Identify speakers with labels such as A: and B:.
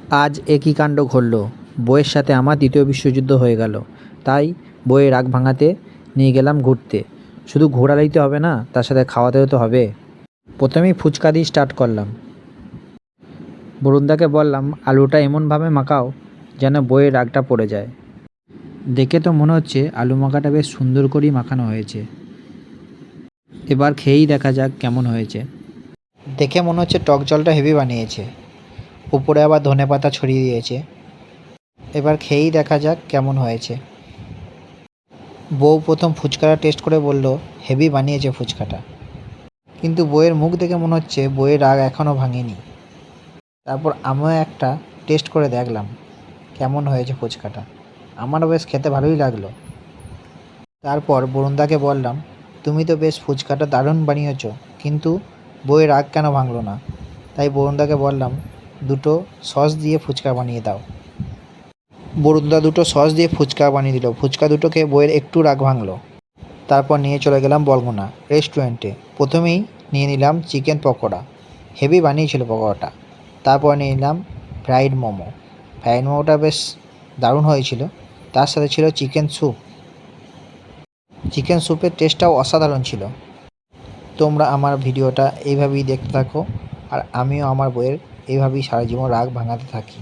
A: আজ একই কাণ্ড ঘটল। বউয়ের সাথে আমার দ্বিতীয় বিশ্বযুদ্ধ হয়ে গেল। তাই বউয়ের রাগ ভাঙাতে নিয়ে গেলাম ঘুরতে। শুধু ঘোরালেই তো হবে না, তার সাথে খাওয়াতেও তো হবে। প্রথমেই ফুচকা দিয়ে স্টার্ট করলাম। বরুণদাকে বললাম, আলুটা এমনভাবে মাখাও যেন বউয়ের রাগটা পড়ে যায়। দেখে তো মনে হচ্ছে আলু মাখাটা বেশ সুন্দর করেই মাখানো হয়েছে। এবার খেয়েই দেখা যাক কেমন হয়েছে। দেখে মনে হচ্ছে টক জলটা হেভি বানিয়েছে, উপরে আবার ধনেপাতা ছড়িয়ে দিয়েছে। এবার খেয়েই দেখা যাক কেমন হয়েছে। বউ প্রথম ফুচকাটা টেস্ট করে বলল, হেভি বানিয়েছে ফুচকাটা। কিন্তু বউয়ের মুখ দেখে মনে হচ্ছে বউয়ের রাগ এখনও ভাঙেনি। তারপর আমিও একটা টেস্ট করে দেখলাম কেমন হয়েছে ফুচকাটা। আমারও বেশ খেতে ভালোই লাগলো। তারপর বরুণদাকে বললাম, তুমি তো বেশ ফুচকাটা দারুণ বানিয়েছো, কিন্তু বউয়ের রাগ কেন ভাঙলো না? তাই বরুণদাকে বললাম, দুটো সস দিয়ে ফুচকা বানিয়ে দাও। বরুণদা দুটো সস দিয়ে ফুচকা বানিয়ে দিল। ফুচকা দুটো খেয়ে বউয়ের একটু রাগ ভাঙলো। তারপর নিয়ে চলে গেলাম বলগুনা রেস্টুরেন্টে। প্রথমেই নিয়ে নিলাম চিকেন পকোড়া, হেভি বানিয়েছিল পকোড়াটা। তারপর নিয়ে নিলাম ফ্রাইড মোমো। ফ্রাইড মোমোটা বেশ দারুণ হয়েছিল। তার সাথে ছিল চিকেন স্যুপ। চিকেন স্যুপের টেস্টটাও অসাধারণ ছিল। তোমরা আমার ভিডিওটা এইভাবেই দেখতে থাকো, আর আমিও আমার বউয়ের এইভাবেই সারা জীবন রাগ ভাঙাতে থাকি।